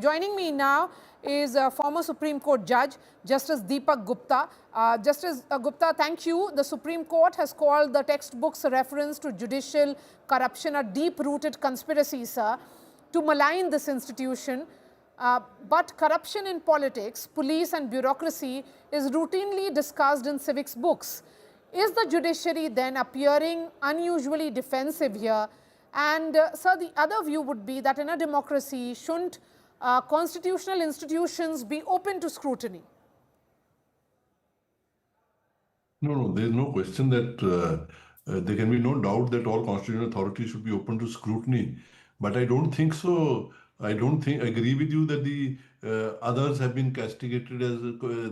Joining me now is a former Supreme Court judge, Justice Deepak Gupta. Justice Gupta, thank you. The Supreme Court has called the textbook's reference to judicial corruption a deep-rooted conspiracy, sir, to malign this institution. But corruption in politics, police and bureaucracy is routinely discussed in civics books. Is the judiciary then appearing unusually defensive here? And sir, the other view would be that in a democracy, shouldn't constitutional institutions be open to scrutiny? No, there is no question that there can be no doubt that all constitutional authorities should be open to scrutiny. But I don't think so. I agree with you that the others have been castigated as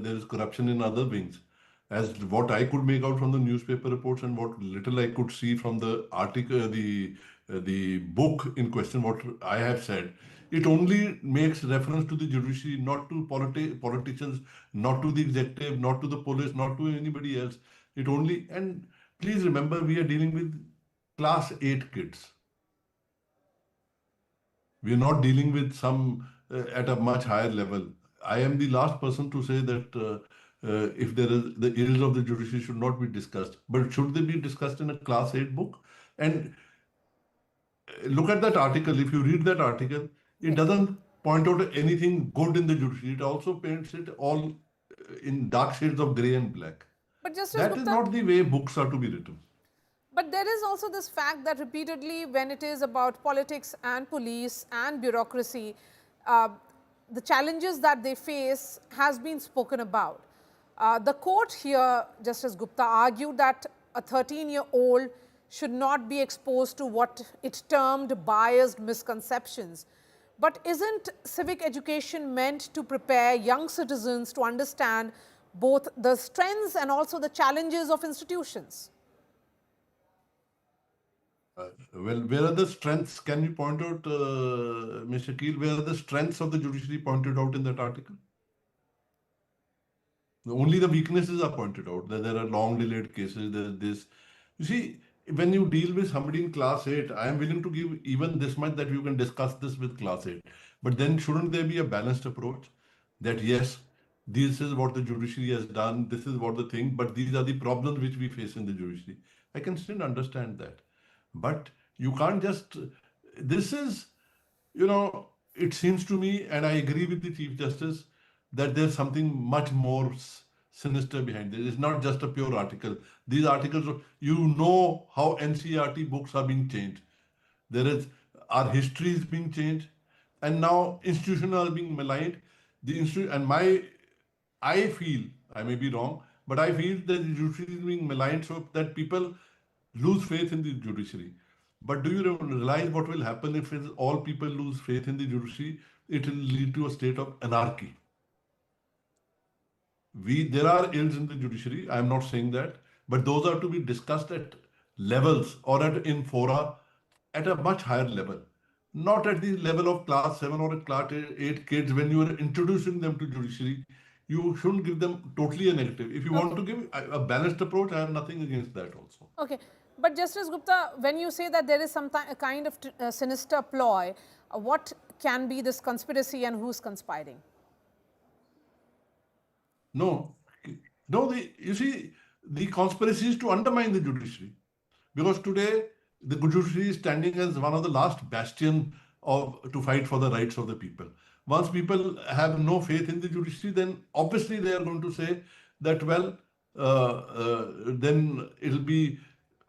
there is corruption in other wings. As what I could make out from the newspaper reports and what little I could see from the article, the book in question, what I have said, it only makes reference to the judiciary, not to politicians, not to the executive, not to the police, not to anybody else. It only, and please remember, we are dealing with class 8 kids. We are not dealing with some at a much higher level. I am the last person to say that if there is the ills of the judiciary should not be discussed, but should they be discussed in a class 8 book? And look at that article. If you read that article, it doesn't point out anything good in the judiciary. It also paints it all in dark shades of grey and black. But Justice that Gupta, is not the way books are to be written. But there is also this fact that repeatedly when it is about politics and police and bureaucracy, the challenges that they face has been spoken about. The court here, Justice Gupta, argued that a 13-year-old should not be exposed to what it termed biased misconceptions. But isn't civic education meant to prepare young citizens to understand both the strengths and also the challenges of institutions? Well, where are the strengths? Can you point out, Mr. Keel, where are the strengths of the judiciary pointed out in that article? Only the weaknesses are pointed out, that there are long delayed cases, there is this. You see, when you deal with somebody in class 8, I am willing to give even this much that you can discuss this with class 8. But then shouldn't there be a balanced approach that yes, this is what the judiciary has done, this is what the thing, but these are the problems which we face in the judiciary. I can still understand that. But you can't just, this is, you know, it seems to me, and I agree with the Chief Justice, that there's something much more sinister behind this. It's not just a pure article. These articles, you know how NCERT books are being changed. There is, our history is being changed, and now institutions are being maligned. The institute, and I feel, I may be wrong, but I feel that the judiciary is being maligned so that people lose faith in the judiciary. But do you realize what will happen if all people lose faith in the judiciary? It will lead to a state of anarchy. There are ills in the judiciary, I am not saying that, but those are to be discussed at levels or in fora at a much higher level. Not at the level of class 7 or class 8 kids. When you are introducing them to judiciary, you shouldn't give them totally a negative. If you want to give a balanced approach, I have nothing against that also. Okay. But Justice Gupta, when you say that there is some kind of sinister ploy, what can be this conspiracy and who's conspiring? No, you see, the conspiracy is to undermine the judiciary. Because today, the judiciary is standing as one of the last bastion to fight for the rights of the people. Once people have no faith in the judiciary, then obviously they are going to say that, well, then it'll be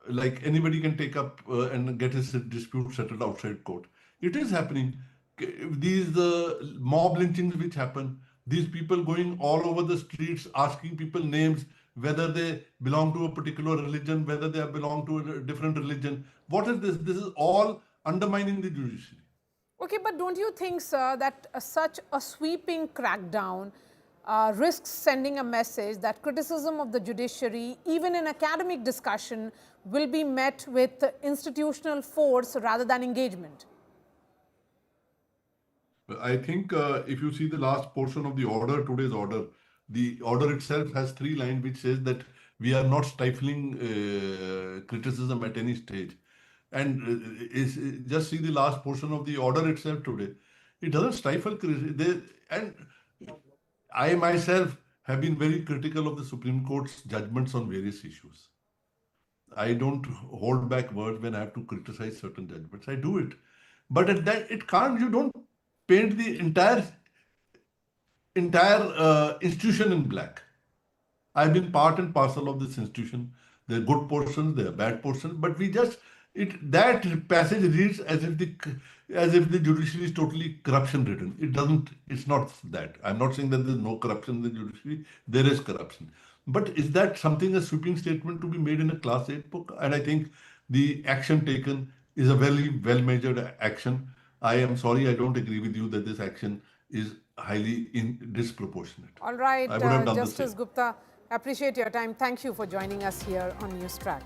like anybody can take up and get his dispute settled outside court. It is happening. These mob lynchings which happen, these people going all over the streets asking people names, whether they belong to a particular religion, whether they belong to a different religion. What is this? This is all undermining the judiciary. Okay, but don't you think, sir, that such a sweeping crackdown risks sending a message that criticism of the judiciary, even in academic discussion, will be met with institutional force rather than engagement? I think if you see the last portion of the order, today's order, the order itself has 3 lines which says that we are not stifling criticism at any stage. And just see the last portion of the order itself today. It doesn't stifle curiosity. And I myself have been very critical of the Supreme Court's judgments on various issues. I don't hold back words when I have to criticize certain judgments. I do it. But at that, it can't, you don't paint the entire institution in black. I've been part and parcel of this institution. There are good portions, there are bad portions, but we just that passage reads as if the judiciary is totally corruption ridden. It doesn't. It's not that. I'm not saying that there's no corruption in the judiciary. There is corruption, but is that something a sweeping statement to be made in a class 8 book? And I think the action taken is a very well measured action. I am sorry, I don't agree with you that this action is highly disproportionate. All right, I would have done the Justice same. Gupta, appreciate your time. Thank you for joining us here on News Track.